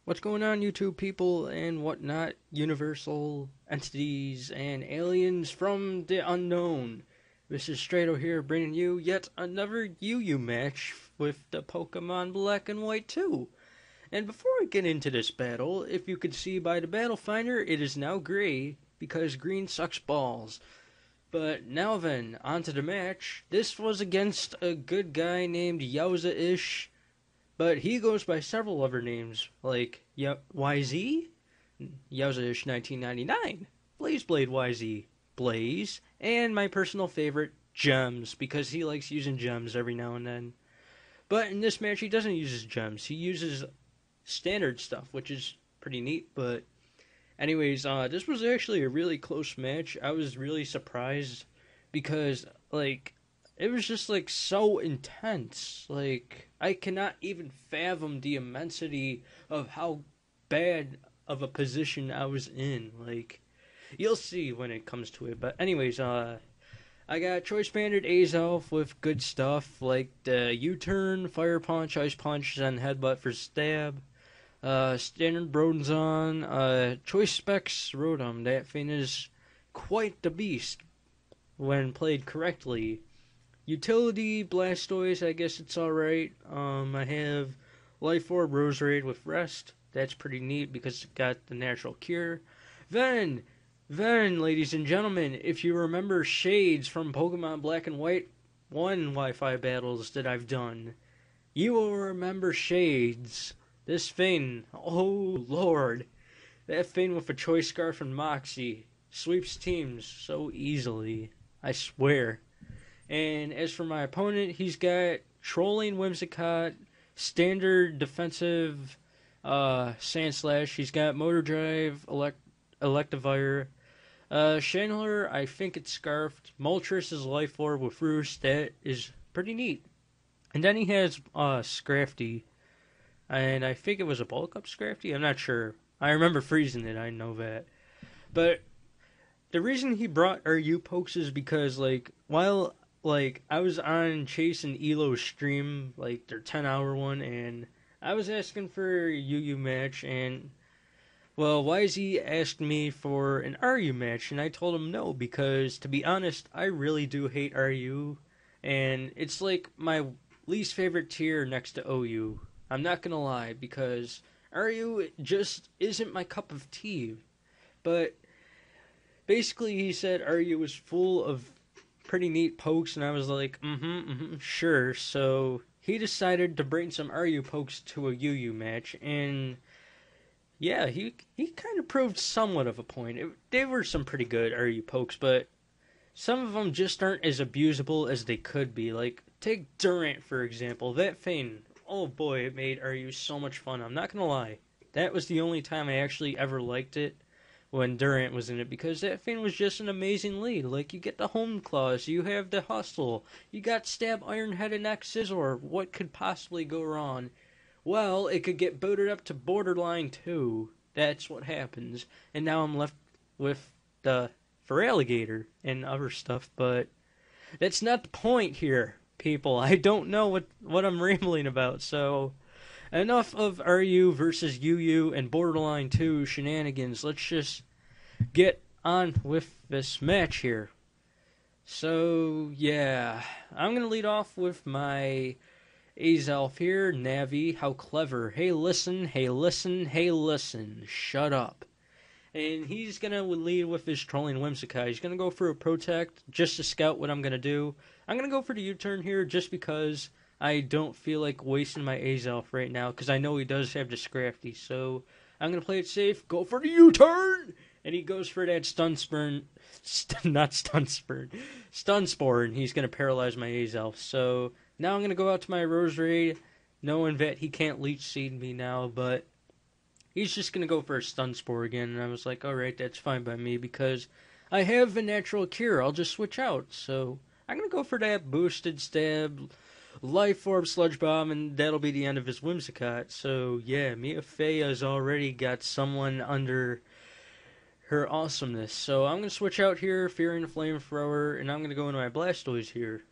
What's going on, YouTube people and whatnot, universal entities and aliens from the unknown? This is Strato here, bringing you yet another UU match with the Pokemon Black and White 2. And before I get into this battle, if you could see by the battle finder, it is now gray because green sucks balls. But now then, on to the match. This was against a good guy named Yowzaish, but he goes by several other names, like YZ, Yowzaish 1999, Blazeblade YZ, Blaze, and my personal favorite, Gems, because he likes using gems every now and then. But in this match, he doesn't use his gems. He uses standard stuff, which is pretty neat. But anyways, this was actually a really close match. I was really surprised because, it was just so intense. I cannot even fathom the immensity of how bad of a position I was in. You'll see when it comes to it. But anyways, I got Choice Banded Azelf with good stuff like the U-turn, Fire Punch, Ice Punch, and Headbutt for stab. Standard Bronzon, Choice Specs Rotom. That thing is quite the beast when played correctly. Utility, Blastoise, I guess it's alright. I have Life Orb, Roserade with Rest. That's pretty neat because it got the natural cure. Then, ladies and gentlemen, if you remember Shades from Pokemon Black and White 1 Wi-Fi battles that I've done, you will remember Shades. This thing, oh lord, that thing with a Choice Scarf and Moxie sweeps teams so easily, I swear. And as for my opponent, he's got Trolling Whimsicott, Standard Defensive Sandslash. He's got Motor Drive, Electivire. Chandler, I think it's Scarfed. Moltres is Life Orb with Roost. That is pretty neat. And then he has Scrafty. And I think it was a Bulk Up Scrafty. I'm not sure. I remember freezing it. I know that. But the reason he brought RU Pokes is because, while I was on Chase and Elo's stream, their 10-hour one, and I was asking for a UU match, and, well, YZ asked me for an RU match, and I told him no, because, to be honest, I really do hate RU, and it's my least favorite tier next to OU. I'm not gonna lie, because RU just isn't my cup of tea. But basically, he said RU was full of pretty neat pokes, and I was like, sure. So he decided to bring some RU pokes to a UU match, and yeah, he kind of proved somewhat of a point. They were some pretty good RU pokes, but some of them just aren't as abusable as they could be. Take Durant, for example. That thing, oh boy, it made RU so much fun. I'm not gonna lie. That was the only time I actually ever liked it, when Durant was in it, because that thing was just an amazing lead. You get the Home Claws, you have the Hustle, you got Stab, Iron Head, and X Scizor. What could possibly go wrong? Well, it could get booted up to Borderline 2. That's what happens. And now I'm left with the Feraligatr and other stuff, but that's not the point here, people. I don't know what I'm rambling about, so enough of RU versus UU and Borderline 2 shenanigans. Let's just get on with this match here. So, yeah. I'm going to lead off with my Azelf here, Navi. How clever. Hey, listen, hey, listen, hey, listen. Shut up. And he's going to lead with his Trolling Whimsicott. He's going to go for a Protect just to scout what I'm going to do. I'm going to go for the U-turn here just because I don't feel like wasting my Azelf right now, because I know he does have the Scrafty, so I'm going to play it safe, go for the U-turn! And he goes for that Stun Spore, and he's going to paralyze my Azelf. So now I'm going to go out to my Roserade, knowing that he can't Leech Seed me now, but he's just going to go for a Stun Spore again, and I was like, alright, that's fine by me, because I have a natural cure, I'll just switch out. So I'm going to go for that Boosted Stab, Life Orb, Sludge Bomb, and that'll be the end of his Whimsicott. So, yeah, Mia Fey has already got someone under her awesomeness. So, I'm going to switch out here, Fearing the Flamethrower, and I'm going to go into my Blastoise here.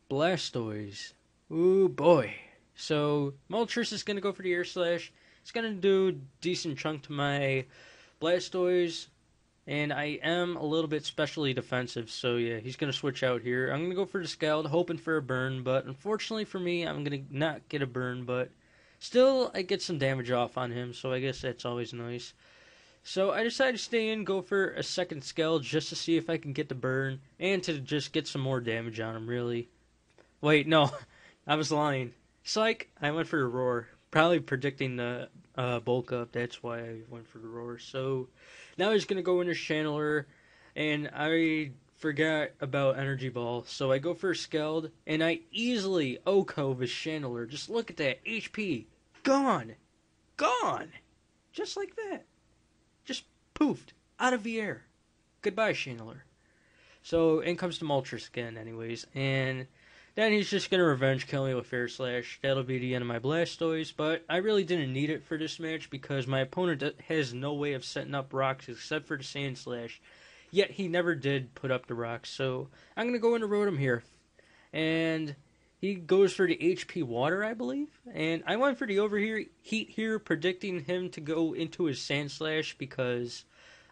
Blastoise. Ooh, boy. So, Moltres is going to go for the Air Slash. It's gonna do a decent chunk to my Blastoise, and I am a little bit specially defensive, so yeah, he's gonna switch out here. I'm gonna go for the Scald, hoping for a burn, but unfortunately for me, I'm gonna not get a burn, but still, I get some damage off on him, so I guess that's always nice. So I decided to stay in, go for a second Scald just to see if I can get the burn, and to just get some more damage on him, really. Wait, no, I was lying. Psych, I went for the Roar. Probably predicting the bulk up, that's why I went for the Roar. So now he's going to go into Channeler, and I forgot about Energy Ball. So I go for a Scald, and I easily O-Cove his Channeler. Just look at that, HP, gone, gone, just like that. Just poofed, out of the air. Goodbye, Channeler. So in comes the Moltres again anyways, and then he's just going to revenge kill me with Air Slash. That'll be the end of my Blastoise, but I really didn't need it for this match because my opponent has no way of setting up rocks except for the Sand Slash. Yet he never did put up the rocks, so I'm going to go into Rotom here. And he goes for the HP Water, I believe. And I went for the Overheat here, predicting him to go into his Sand Slash because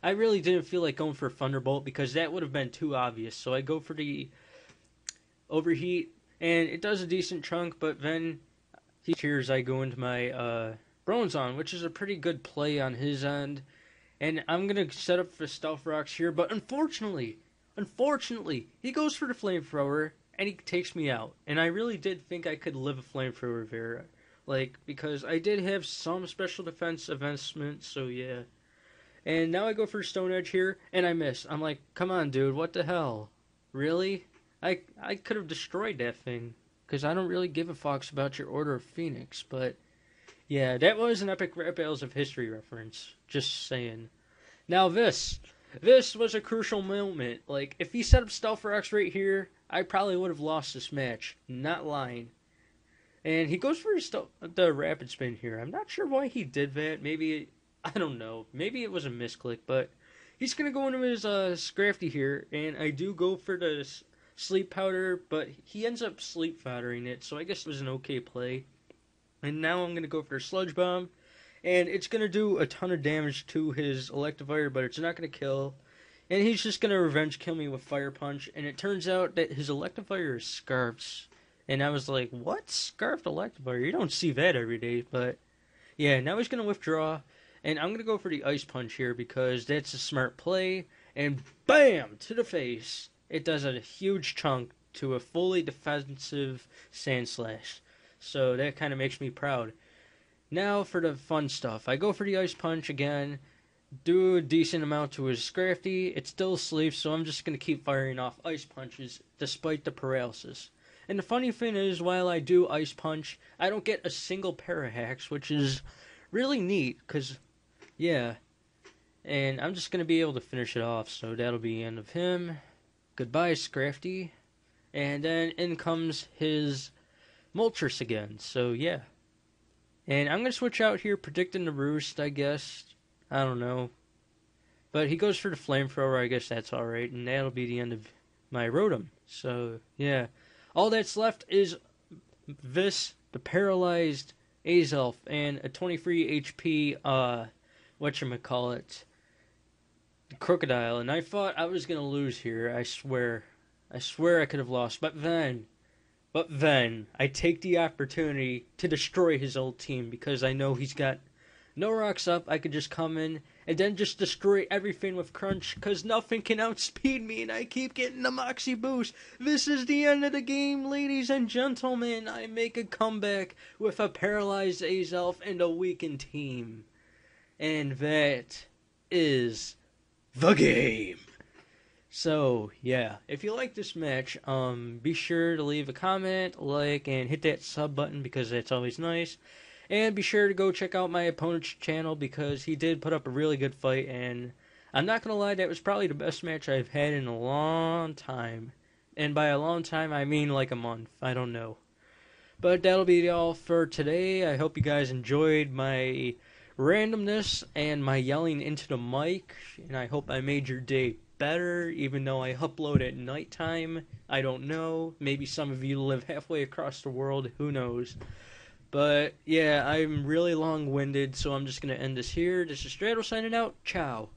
I really didn't feel like going for Thunderbolt because that would have been too obvious. So I go for the Overheat, and it does a decent chunk, but then here's I go into my Bronzong, which is a pretty good play on his end. And I'm going to set up for Stealth Rocks here, but unfortunately, he goes for the Flamethrower, and he takes me out. And I really did think I could live a Flamethrower there, like, because I did have some special defense investment, so yeah. And now I go for Stone Edge here, and I miss. I'm like, come on, dude, what the hell? Really? I could have destroyed that thing, because I don't really give a fuck about your Order of Phoenix, but yeah, that was an epic Rap Battles of History reference, just saying. Now this was a crucial moment. Like, if he set up Stealth Rocks right here, I probably would have lost this match, not lying. And he goes for the Rapid Spin here. I'm not sure why he did that. Maybe, I don't know, maybe it was a misclick, but he's going to go into his Scrafty here, and I do go for the Sleep Powder, but he ends up Sleep Powdering it, so I guess it was an okay play. And now I'm going to go for a Sludge Bomb, and it's going to do a ton of damage to his Electivire, but it's not going to kill. And he's just going to revenge kill me with Fire Punch, and it turns out that his Electivire is Scarfs. And I was like, what? Scarfed Electivire? You don't see that every day, but yeah, now he's going to withdraw, and I'm going to go for the Ice Punch here because that's a smart play, and BAM! To the face. It does a huge chunk to a fully defensive Sand Slash. So that kind of makes me proud. Now for the fun stuff. I go for the Ice Punch again. Do a decent amount to his Scrafty. It still sleeps, so I'm just going to keep firing off Ice Punches despite the paralysis. And the funny thing is, while I do Ice Punch, I don't get a single Parahacks, which is really neat, because, yeah. And I'm just going to be able to finish it off, so that'll be the end of him. Goodbye, Scrafty. And then in comes his Moltres again, so yeah. And I'm going to switch out here, predicting the Roost, I guess. I don't know. But he goes for the Flamethrower, I guess that's alright, and that'll be the end of my Rotom. So, yeah. All that's left is this, the Paralyzed Azelf, and a 23 HP, whatchamacallit, Crocodile. And I thought I was going to lose here, I swear. I swear I could have lost. But then, I take the opportunity to destroy his old team because I know he's got no rocks up. I could just come in and then just destroy everything with Crunch because nothing can outspeed me and I keep getting the Moxie boost. This is the end of the game, ladies and gentlemen. I make a comeback with a Paralyzed Azelf and a weakened team. And that is the game. So, yeah, if you like this match, be sure to leave a comment, like, and hit that sub button because that's always nice. And be sure to go check out my opponent's channel because he did put up a really good fight, and I'm not going to lie, that was probably the best match I've had in a long time. And by a long time, I mean like a month. I don't know. But that'll be all for today. I hope you guys enjoyed my randomness and my yelling into the mic, and I hope I made your day better, even though I upload at nighttime. I don't know. Maybe some of you live halfway across the world. Who knows? But yeah, I'm really long winded, so I'm just gonna end this here. This is Straddle signing out. Ciao.